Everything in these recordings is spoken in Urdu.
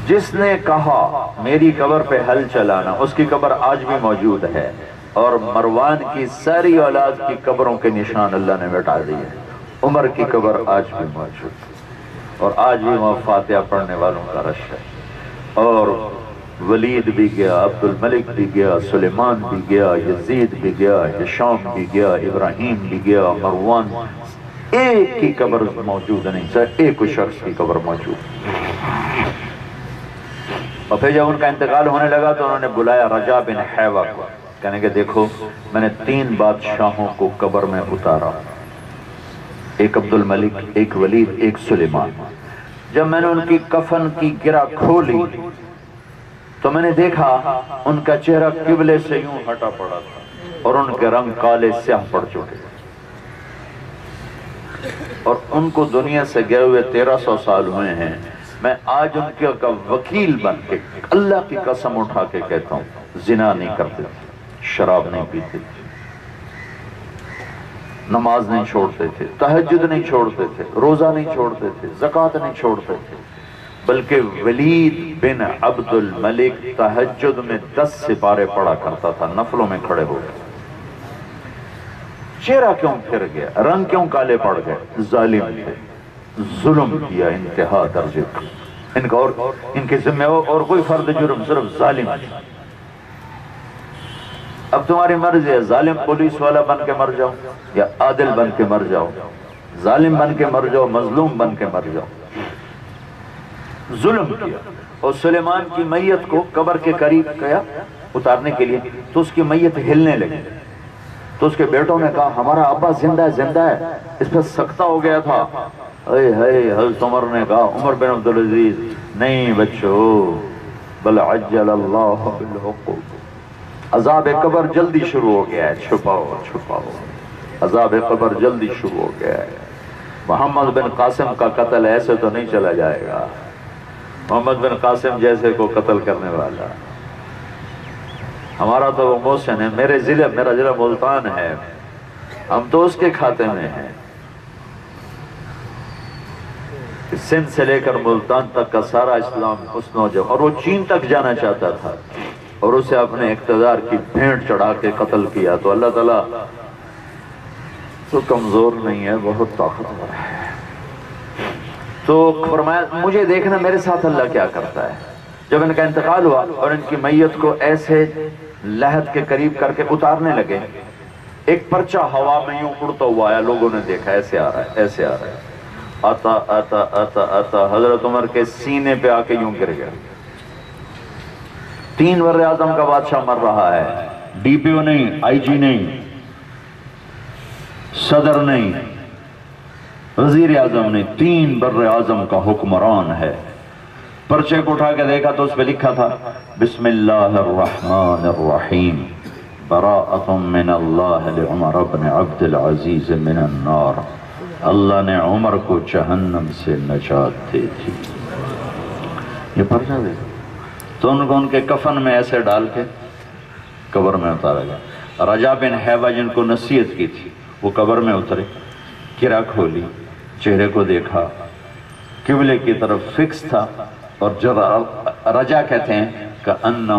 جس نے کہا میری قبر پہ حل چلانا، اس کی قبر آج بھی موجود ہے، اور مروان کی ساری اولاد کی قبروں کے نشان اللہ نے مٹا دیے۔ عمر کی قبر آج بھی موجود ہے، اور آج بھی وہاں فاتحہ پڑھنے والوں کا رش ہے۔ اور ولید بھی گیا، عبد الملک بھی گیا، سلیمان بھی گیا، یزید بھی گیا، ہشام بھی گیا، ابراہیم بھی گیا، مروان، ایک کی قبر موجود نہیں سر، ایک شخص کی قبر موجود۔ اور پھر جب ان کا انتقال ہونے لگا تو انہوں نے بلایا رجا بن حیوہ کو، کہنے کہ دیکھو میں نے 3 بادشاہوں کو قبر میں اتارا، ایک عبد الملک، ایک ولید، ایک سلیمان۔ جب میں نے ان کی کفن کی گرہ کھولی تو میں نے دیکھا ان کا چہرہ قبلے سے یوں ہٹا پڑا تھا، اور ان کے رنگ کالے سیاہ پڑ چکے، اور ان کو دنیا سے گئے ہوئے 1300 سال ہوئے ہیں۔ میں آج ان کے وکیل بن کے اللہ کی قسم اٹھا کے کہتا ہوں، زنا نہیں کرتے تھے، شراب نہیں پیتے تھے، نماز نہیں چھوڑتے تھے، تہجد نہیں چھوڑتے تھے، روزہ نہیں چھوڑتے تھے، زکوٰۃ نہیں چھوڑتے تھے، بلکہ ولید بن عبد الملک تہجد میں 10 سپارے پڑھا کرتا تھا، نفلوں میں کھڑے ہو گئے۔ چہرہ کیوں پھر گیا، رنگ کیوں کالے پڑ گئے؟ ظالم تھے، ظلم کیا انتہا درجے کا، ان کا اور ان کے ذمہ اور کوئی فرد جرم، صرف ظالم تھا۔ اب تمہاری مرضی ہے، ظالم پولیس والا بن کے مر جاؤ یا عادل بن کے مر جاؤ، ظالم بن کے مر جاؤ، مظلوم بن کے مر جاؤ۔ ظلم کیا، اور سلیمان کی میت کو قبر کے قریب گیا اتارنے کے لیے، تو اس کی میت ہلنے لگی، تو اس کے بیٹوں نے کہا ہمارا ابا زندہ ہے، زندہ ہے، اس پہ سکتہ ہو گیا تھا۔ حضرت عمر نے کہا، عمر بن عبدالعزیز، نہیں بچو، بل عجل اللہ بالعقوبہ، عذاب قبر جلدی شروع ہو گیا ہے، چھپاؤ چھپاؤ، عذاب قبر جلدی شروع ہو گیا ہے۔ محمد بن قاسم کا قتل ایسے تو نہیں چلا جائے گا، محمد بن قاسم جیسے کو قتل کرنے والا، ہمارا تو وہ محسن ہے، میرا ضلع ملتان ہے، ہم تو اس کے کھاتے میں ہیں۔ سندھ سے لے کر ملتان تک کا سارا اسلام اس نوجوان، اور وہ چین تک جانا چاہتا تھا، اور اسے اپنے اقتدار کی بھینٹ چڑھا کے قتل کیا۔ تو اللہ تعالیٰ تو کمزور نہیں ہے، بہت طاقتور ہے۔ تو فرمایا مجھے دیکھنا میرے ساتھ اللہ کیا کرتا ہے۔ جب ان کا انتقال ہوا اور ان کی میت کو ایسے لحد کے قریب کر کے اتارنے لگے، ایک پرچہ ہوا میں یوں اڑتا ہوا آیا، لوگوں نے دیکھا ایسے آ رہا ہے، ایسے آ رہا ہے، آتا آتا آتا آتا حضرت عمر کے سینے پہ آ کے یوں گر گیا۔ 3 بر اعظم کا بادشاہ مر رہا ہے، ڈی پی او نہیں، آئی جی نہیں، صدر نہیں، وزیر اعظم نہیں، 3 بر اعظم کا حکمران ہے۔ پرچے کو اٹھا کے دیکھا تو اس پہ لکھا تھا بسم اللہ الرحمن الرحیم براءۃ من اللہ لعمر بن عبد العزیز من النار، اللہ نے عمر کو جہنم سے نجات دے دی۔ یہ پرچہ دے تو ان کو ان کے کفن میں ایسے ڈال کے قبر میں اتارا گیا۔ رجا بن حیوہ جن کو نصیحت کی تھی وہ قبر میں اترے، گرہ کھولی، چہرے کو دیکھا، قبلے کی طرف فکس تھا، اور جب رجا کہتے ہیں کأنہ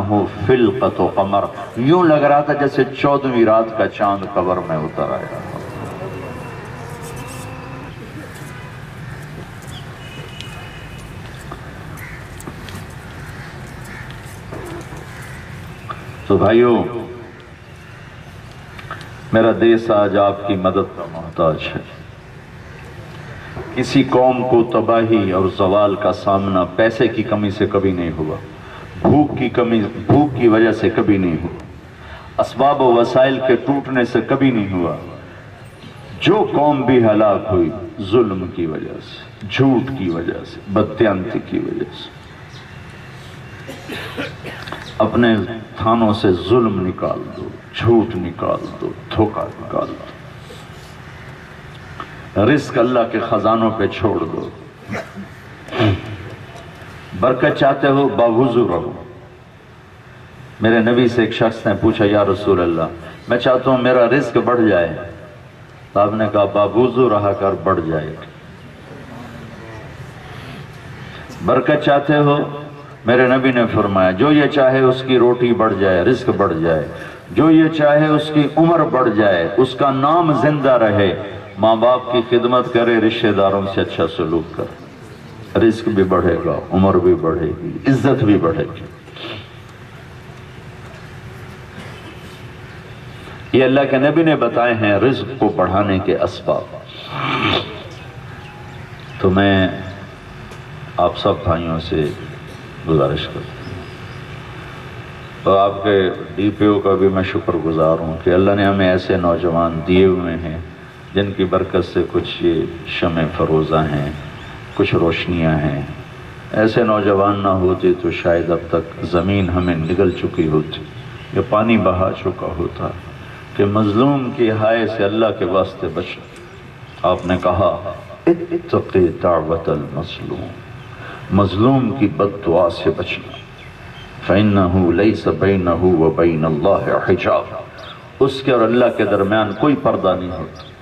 فلقۃ قمر، یوں لگ رہا تھا جیسے 14ویں رات کا چاند قبر میں اتر آیا۔ تو بھائیو، میرا دیس آج آپ کی مدد کا محتاج ہے۔ کسی قوم کو تباہی اور زوال کا سامنا پیسے کی کمی سے کبھی نہیں ہوا، بھوک کی وجہ سے کبھی نہیں ہوا، اسباب و وسائل کے ٹوٹنے سے کبھی نہیں ہوا۔ جو قوم بھی ہلاک ہوئی ظلم کی وجہ سے، جھوٹ کی وجہ سے، بددیانتی کی وجہ سے۔ اپنے تھانوں سے ظلم نکال دو، جھوٹ نکال دو، دھوکہ نکال دو، رزق اللہ کے خزانوں پہ چھوڑ دو۔ برکت چاہتے ہو باوضو رہو۔ میرے نبی سے ایک شخص نے پوچھا یا رسول اللہ میں چاہتا ہوں میرا رزق بڑھ جائے، تو آپ نے کہا باوضو رہا کر بڑھ جائے۔ برکت چاہتے ہو میرے نبی نے فرمایا جو یہ چاہے اس کی روٹی بڑھ جائے، رزق بڑھ جائے، جو یہ چاہے اس کی عمر بڑھ جائے، اس کا نام زندہ رہے، ماں باپ کی خدمت کرے، رشتہ داروں سے اچھا سلوک کرے، رزق بھی بڑھے گا، عمر بھی بڑھے گی، عزت بھی بڑھے گی۔ یہ اللہ کے نبی نے بتائے ہیں رزق کو بڑھانے کے اسباب۔ تو میں آپ سب بھائیوں سے گزارش کرتا ہوں، اور آپ کے ڈی پی او کا بھی میں شکر گزار ہوں کہ اللہ نے ہمیں ایسے نوجوان دیے ہوئے ہیں جن کی برکت سے کچھ یہ شمع فروزہ ہیں، کچھ روشنیاں ہیں۔ ایسے نوجوان نہ ہوتے تو شاید اب تک زمین ہمیں نگل چکی ہوتی، یہ پانی بہا چکا ہوتا کہ مظلوم کی ہائے سے اللہ کے واسطے بچنا۔ آپ نے کہا اتقی دعوت المظلوم، مظلوم کی بد دعا سے بچنا، فَإِنَّهُ لَيْسَ بَيْنَهُ وَبَيْنَ اللَّهِ حِجَابٌ، اس کے اور اللہ کے درمیان کوئی پردہ نہیں ہوتا۔